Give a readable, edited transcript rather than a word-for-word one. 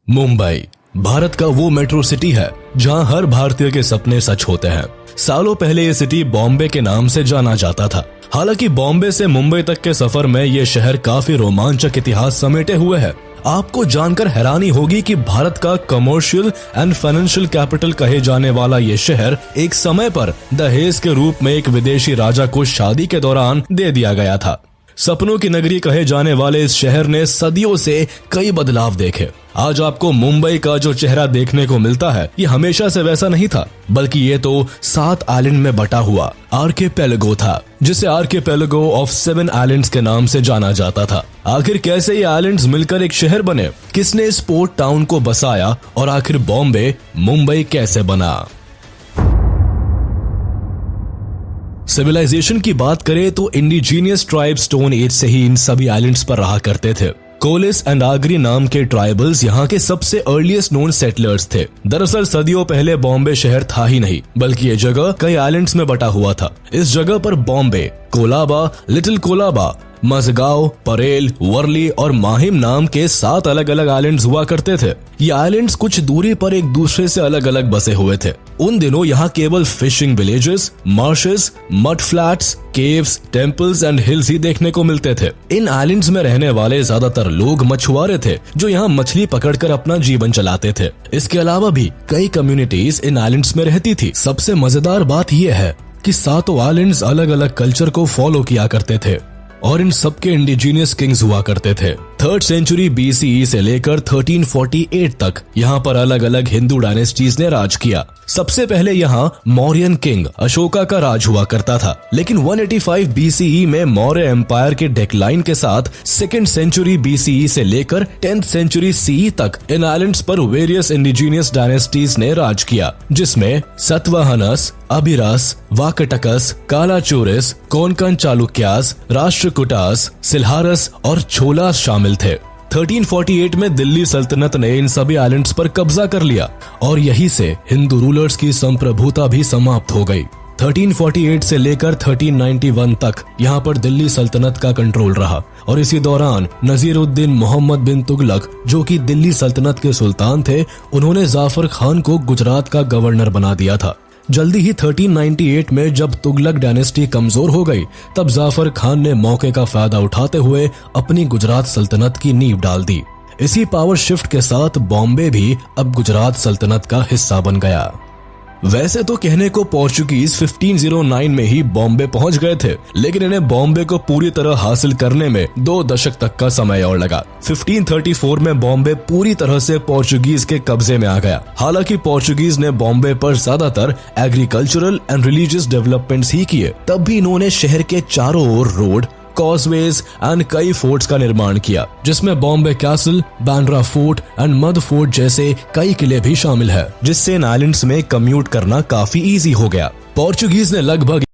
मुंबई भारत का वो metro city है जहां हर भारतीय के सपने सच होते हैं। सालों पहले ये सिटी बॉम्बे के नाम से जाना जाता था। हालांकि बॉम्बे से मुंबई तक के सफर में ये शहर काफी रोमांचक इतिहास समेटे हुए है। आपको जानकर हैरानी होगी कि भारत का कमर्शियल एंड फाइनेंशियल कैपिटल कहे जाने वाला ये शहर एक समय पर दहेज के रूप में एक विदेशी राजा को शादी के दौरान दे दिया गया था। सपनों की नगरी कहे जाने वाले इस शहर ने सदियों से कई बदलाव देखे। आज आपको मुंबई का जो चेहरा देखने को मिलता है ये हमेशा से वैसा नहीं था, बल्कि ये तो 7 आइलैंड में बटा हुआ आर्किपेलागो था, जिसे आर्किपेलागो ऑफ 7 आइलैंड्स के नाम से जाना जाता था। आखिर कैसे ये आइलैंड्स मिलकर एक शहर बने, किसने इस पोर्ट टाउन को बसाया और आखिर बॉम्बे मुंबई कैसे बना। सिविलाइजेशन की बात करें तो इंडिजीनियस ट्राइब स्टोन एज से ही इन सभी आइलैंड्स पर रहा करते थे। कोलिस एंड आगरी नाम के ट्राइबल्स यहाँ के सबसे अर्लीस्ट नोन सेटलर्स थे। दरअसल सदियों पहले बॉम्बे शहर था ही नहीं, बल्कि ये जगह कई आइलैंड्स में बटा हुआ था। इस जगह पर बॉम्बे, कोलाबा, लिटिल कोलाबा, मजगांव, परेल, वर्ली और माहिम नाम के 7 अलग अलग आइलैंड्स हुआ करते थे। ये आइलैंड्स कुछ दूरी पर एक दूसरे से अलग अलग बसे हुए थे। उन दिनों यहाँ केवल fishing villages, marshes, mud flats, caves, temples and hills ही देखने को मिलते थे। इन आइलैंड्स में रहने वाले ज्यादातर लोग मछुआरे थे जो यहाँ मछली पकड़कर अपना जीवन चलाते थे। इसके अलावा भी कई कम्युनिटीज इन आइलैंड्स में रहती थी। सबसे मजेदार बात यह है कि 7 आइलैंड्स अलग अलग कल्चर को फॉलो किया करते थे और इन सबके इंडिजीनियस किंग्स हुआ करते थे। 3rd सेंचुरी BCE से लेकर 1348 तक यहाँ पर अलग अलग हिंदू डायनेस्टीज ने राज किया। सबसे पहले यहाँ मौर्यन किंग अशोका का राज हुआ करता था, लेकिन 185 BCE में मौर्य एम्पायर के डिक्लाइन के साथ 2nd सेंचुरी BCE से लेकर 10th सेंचुरी CE तक इन आइलैंड्स पर वेरियस इंडिजीनियस डायनेस्टीज ने राज किया, जिसमें सतवाहनस, अभिरस, वाकटकस, कालाचोरिस, कोंकण चालुक्यास, राष्ट्रकूटास, सिल्हारस और छोलास शामिल थे। 1348 में दिल्ली सल्तनत ने इन सभी आइलैंड्स पर कब्जा कर लिया और यहीं से हिंदू रूलर्स की संप्रभुता भी समाप्त हो गई। 1348 से लेकर 1391 तक यहाँ पर दिल्ली सल्तनत का कंट्रोल रहा और इसी दौरान नजीरुद्दीन मोहम्मद बिन तुगलक, जो कि दिल्ली सल्तनत के सुल्तान थे, उन्होंने जाफर खान को गुजरात का गवर्नर बना दिया था। जल्दी ही 1398 में जब तुगलक डायनेस्टी कमजोर हो गई, तब जाफर खान ने मौके का फायदा उठाते हुए अपनी गुजरात सल्तनत की नींव डाल दी। इसी पावर शिफ्ट के साथ बॉम्बे भी अब गुजरात सल्तनत का हिस्सा बन गया। वैसे तो कहने को पोर्चुगीज 1509 में ही बॉम्बे पहुंच गए थे, लेकिन इन्हें बॉम्बे को पूरी तरह हासिल करने में 2 दशक तक का समय और लगा। 1534 में बॉम्बे पूरी तरह से पोर्चुगीज के कब्जे में आ गया। हालांकि पोर्चुगीज ने बॉम्बे पर ज्यादातर एग्रीकल्चरल एंड रिलीजियस डेवलपमेंट्स ही किए। तब भी इन्होंने शहर के चारों ओर रोड, कॉजवेज एंड कई फोर्ट्स का निर्माण किया, जिसमें Bombay castle, Bandra fort and mud fort जैसे कई किले भी शामिल है, जिससे इन आइलैंड्स में कम्यूट करना काफी इजी हो गया। पोर्चुगीज ने लगभग